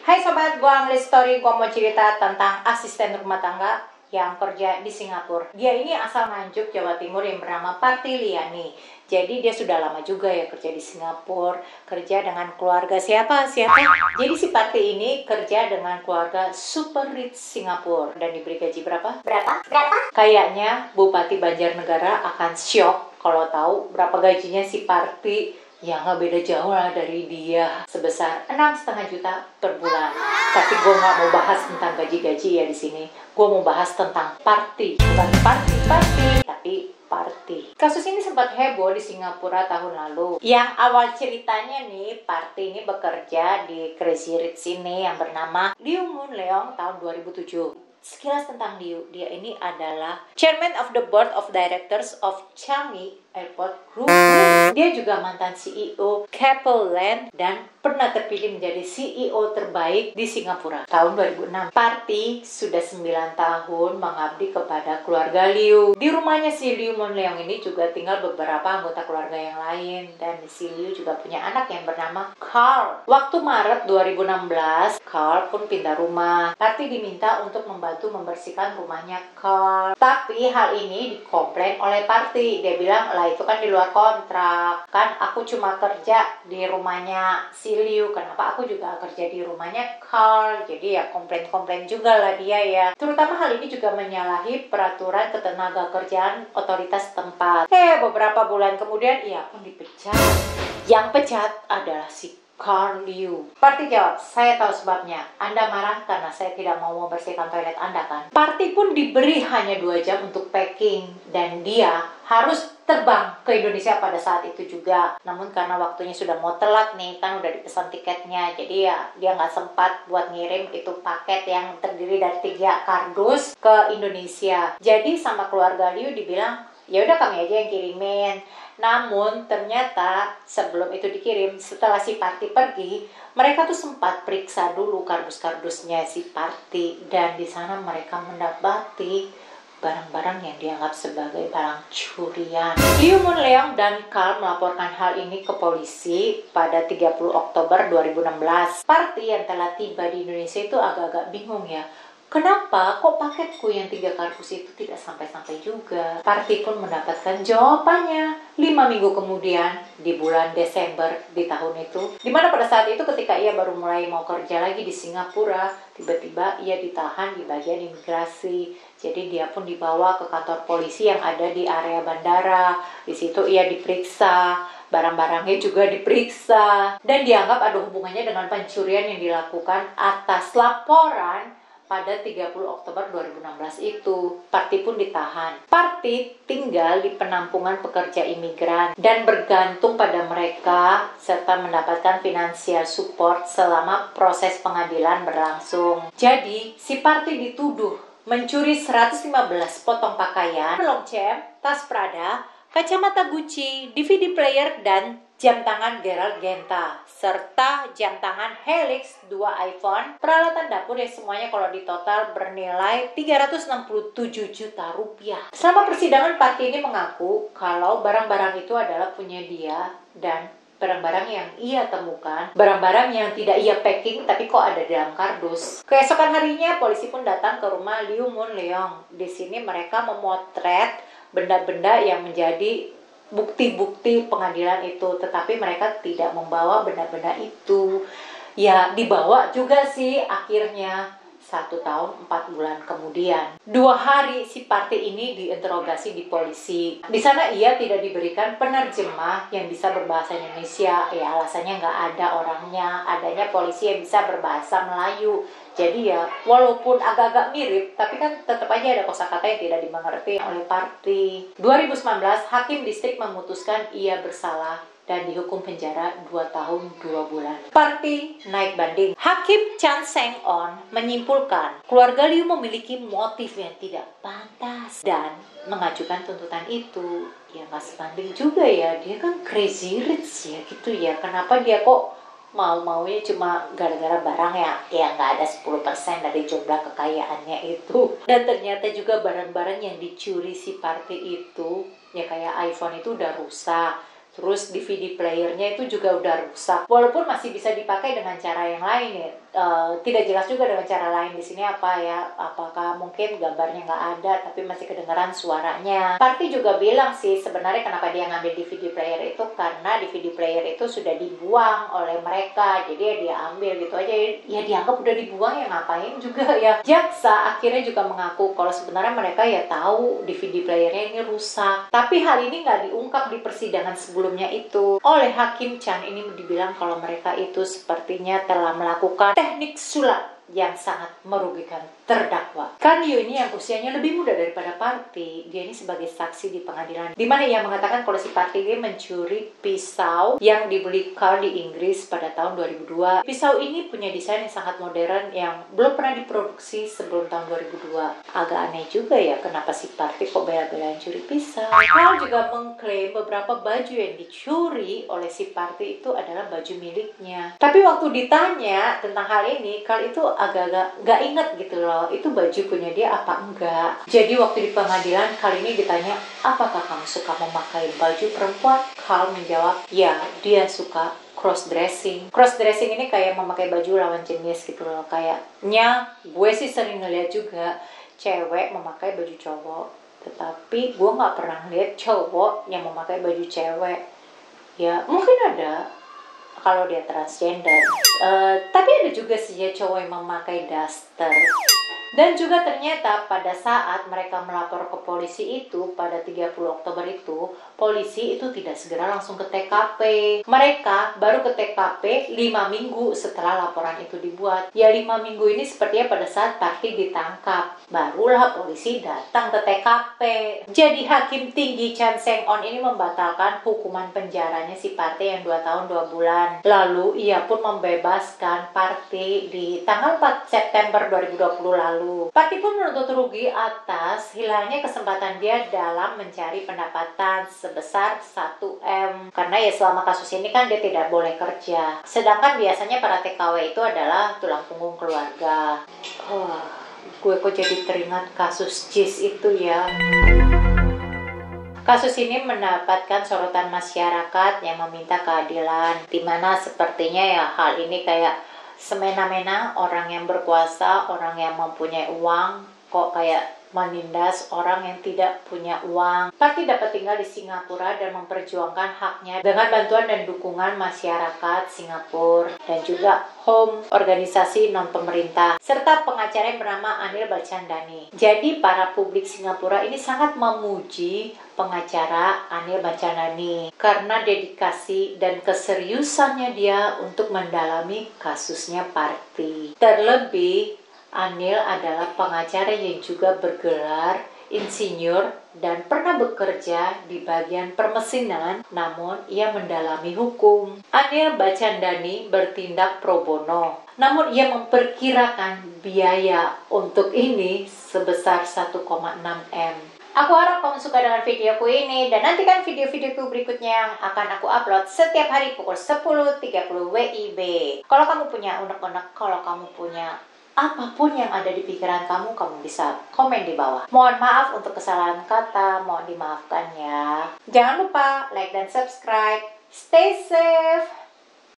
Hai sobat, gua Angeli Story. Gua mau cerita tentang asisten rumah tangga yang kerja di Singapura. Dia ini asal Nganjuk, Jawa Timur yang bernama Parti Liani. Jadi dia sudah lama juga ya kerja di Singapura, kerja dengan keluarga siapa? Jadi si Parti ini kerja dengan keluarga super rich Singapura dan diberi gaji berapa? Kayaknya Bupati Banjarnegara akan syok kalau tahu berapa gajinya si Parti. Ya nggak beda jauh lah dari dia, sebesar 6,5 juta per bulan. Tapi gue nggak mau bahas tentang gaji-gaji ya di sini. Gue mau bahas tentang Parti, bukan party, tapi Parti. Kasus ini sempat heboh di Singapura tahun lalu. Yang awal ceritanya nih, Parti ini bekerja di Crazy Rich ini yang bernama Liew Mun Leong tahun 2007. Sekilas tentang Liew, dia ini adalah Chairman of the Board of Directors of Changi Airport Group. Dia juga mantan CEO Keppel Land dan pernah terpilih menjadi CEO terbaik di Singapura tahun 2006. Parti sudah 9 tahun mengabdi kepada keluarga Liew. Di rumahnya si Liew Mun Leong ini juga tinggal beberapa anggota keluarga yang lain, dan si Liew juga punya anak yang bernama Carl. Waktu Maret 2016, Carl pun pindah rumah. Parti diminta untuk membantu membersihkan rumahnya Carl. Tapi hal ini dikomplain oleh Parti. Dia bilang, lah itu kan di luar kontrak. Kan aku cuma kerja di rumahnya si Liew, kenapa aku juga kerja di rumahnya Carl? Jadi ya komplain-komplain juga lah dia ya. Terutama hal ini juga menyalahi peraturan ketenagakerjaan otoritas setempat. Beberapa bulan kemudian ia pun dipecat. Yang pecat adalah si Carl Liew. Parti jawab, saya tahu sebabnya. Anda marah karena saya tidak mau membersihkan toilet Anda kan? Parti pun diberi hanya 2 jam untuk packing, dan dia harus terbang ke Indonesia pada saat itu juga. Namun karena waktunya sudah mau telat nih, kan udah dipesan tiketnya, jadi ya dia nggak sempat buat ngirim itu paket yang terdiri dari 3 kardus ke Indonesia. Jadi sama keluarga Liew dibilang, ya udah kami aja yang kirimin. Namun ternyata sebelum itu dikirim, setelah si Parti pergi, mereka tuh sempat periksa dulu kardus-kardusnya si Parti, dan di sana mereka mendapati barang-barang yang dianggap sebagai barang curian. Liew Mun Leong dan Carl melaporkan hal ini ke polisi pada 30 Oktober 2016. Parti yang telah tiba di Indonesia itu agak-agak bingung ya. Kenapa kok paketku yang 3 kardus itu tidak sampai-sampai juga? Parti pun mendapatkan jawabannya 5 minggu kemudian di bulan Desember di tahun itu. Dimana pada saat itu ketika ia baru mulai mau kerja lagi di Singapura, tiba-tiba ia ditahan di bagian imigrasi. Jadi dia pun dibawa ke kantor polisi yang ada di area bandara. Di situ ia diperiksa, barang-barangnya juga diperiksa, dan dianggap ada hubungannya dengan pencurian yang dilakukan atas laporan pada 30 Oktober 2016 itu. Parti pun ditahan. Parti tinggal di penampungan pekerja imigran dan bergantung pada mereka serta mendapatkan finansial support selama proses pengadilan berlangsung. Jadi, si Parti dituduh mencuri 115 potong pakaian, long chain, tas Prada, kacamata Gucci, DVD player, dan jam tangan Gerald Genta, serta jam tangan Helix 2 iPhone, peralatan dapur yang semuanya kalau ditotal bernilai 367 juta rupiah. Selama persidangan, Parti ini mengaku kalau barang-barang itu adalah punya dia, dan barang-barang yang ia temukan, barang-barang yang tidak ia packing tapi kok ada dalam kardus. Keesokan harinya, polisi pun datang ke rumah Liew Mun Leong. Di sini mereka memotret benda-benda yang menjadi bukti-bukti pengadilan itu, tetapi mereka tidak membawa benda-benda itu. Ya, dibawa juga sih akhirnya 1 tahun 4 bulan kemudian. 2 hari si Parti ini diinterogasi di polisi. Di sana ia tidak diberikan penerjemah yang bisa berbahasa Indonesia. Ya alasannya nggak ada orangnya, adanya polisi yang bisa berbahasa Melayu. Jadi ya walaupun agak-agak mirip, tapi kan tetap aja ada kosakata yang tidak dimengerti oleh Parti. 2019, Hakim Distrik memutuskan ia bersalah dan dihukum penjara 2 tahun 2 bulan. Parti naik banding. Hakim Chan Seng On menyimpulkan keluarga Liew memiliki motif yang tidak pantas dan mengajukan tuntutan itu. Ya nggak sebanding juga ya, dia kan crazy rich ya gitu ya. Kenapa dia kok mau-maunya cuma gara-gara barang ya nggak ada 10% dari jumlah kekayaannya itu. Dan ternyata juga barang-barang yang dicuri si Parti itu, ya kayak iPhone itu udah rusak, terus DVD playernya itu juga udah rusak. Walaupun masih bisa dipakai dengan cara yang lain ya, tidak jelas juga dengan cara lain di sini apa ya, apakah mungkin gambarnya nggak ada tapi masih kedengaran suaranya. Party juga bilang sih sebenarnya kenapa dia ngambil DVD player itu karena DVD player itu sudah dibuang oleh mereka, jadi ya dia ambil gitu aja, ya dianggap udah dibuang ya ngapain juga ya. Jaksa akhirnya juga mengaku kalau sebenarnya mereka ya tahu DVD playernya ini rusak, tapi hal ini nggak diungkap di persidangan sebelumnya itu. Oleh Hakim Chan ini dibilang kalau mereka itu sepertinya telah melakukan teknik sulap yang sangat merugikan terdakwa. Kan Yu ini yang usianya lebih muda daripada Party, dia ini sebagai saksi di pengadilan, di mana ia mengatakan kalau si Party ini mencuri pisau yang dibeli Carl di Inggris pada tahun 2002. Pisau ini punya desain yang sangat modern yang belum pernah diproduksi sebelum tahun 2002. Agak aneh juga ya kenapa si Party kok bela-belain curi pisau. Carl juga mengklaim beberapa baju yang dicuri oleh si Party itu adalah baju miliknya. Tapi waktu ditanya tentang hal ini, Carl itu agak-agak nggak inget gitu loh, itu baju punya dia apa enggak. Jadi waktu di pengadilan kali ini ditanya, apakah kamu suka memakai baju perempuan? Carl menjawab, ya dia suka cross dressing. Cross dressing ini kayak memakai baju lawan jenis gitu loh. Kayaknya gue sih sering ngeliat juga cewek memakai baju cowok, tetapi gue nggak pernah lihat cowok yang memakai baju cewek. Ya mungkin ada kalau dia transgender, tapi ada juga sih ya cowok yang memakai daster. Dan juga ternyata pada saat mereka melapor ke polisi itu pada 30 Oktober itu, polisi itu tidak segera langsung ke TKP. Mereka baru ke TKP 5 minggu setelah laporan itu dibuat. Ya 5 minggu ini sepertinya pada saat Party ditangkap, barulah polisi datang ke TKP. Jadi Hakim Tinggi Chan Seng-on ini membatalkan hukuman penjaranya si Party yang 2 tahun 2 bulan. Lalu ia pun membebaskan Party di tanggal 4 September 2020 lalu. Party pun menuntut rugi atas hilangnya kesempatan dia dalam mencari pendapatan sebesar 1M. Karena ya selama kasus ini kan dia tidak boleh kerja. Sedangkan biasanya para TKW itu adalah tulang punggung keluarga. Gue kok jadi teringat kasus JIS itu ya. Kasus ini mendapatkan sorotan masyarakat yang meminta keadilan, dimana sepertinya ya hal ini kayak semena-mena orang yang berkuasa, orang yang mempunyai uang kok kayak menindas orang yang tidak punya uang. Party dapat tinggal di Singapura dan memperjuangkan haknya dengan bantuan dan dukungan masyarakat Singapura dan juga HOME, organisasi non-pemerintah, serta pengacara yang bernama Anil Bachandani. Jadi para publik Singapura ini sangat memuji pengacara Anil Bachandani karena dedikasi dan keseriusannya dia untuk mendalami kasusnya Party. Terlebih Anil adalah pengacara yang juga bergelar insinyur dan pernah bekerja di bagian permesinan, namun ia mendalami hukum. Anil Bachandani bertindak pro bono, namun ia memperkirakan biaya untuk ini sebesar 1,6 M. Aku harap kamu suka dengan videoku ini dan nantikan video-videoku berikutnya yang akan aku upload setiap hari pukul 10.30 WIB. Kalau kamu punya unek-unek, kalau kamu punya apapun yang ada di pikiran kamu, kamu bisa komen di bawah. Mohon maaf untuk kesalahan kata, mohon dimaafkan ya. Jangan lupa like dan subscribe. Stay safe.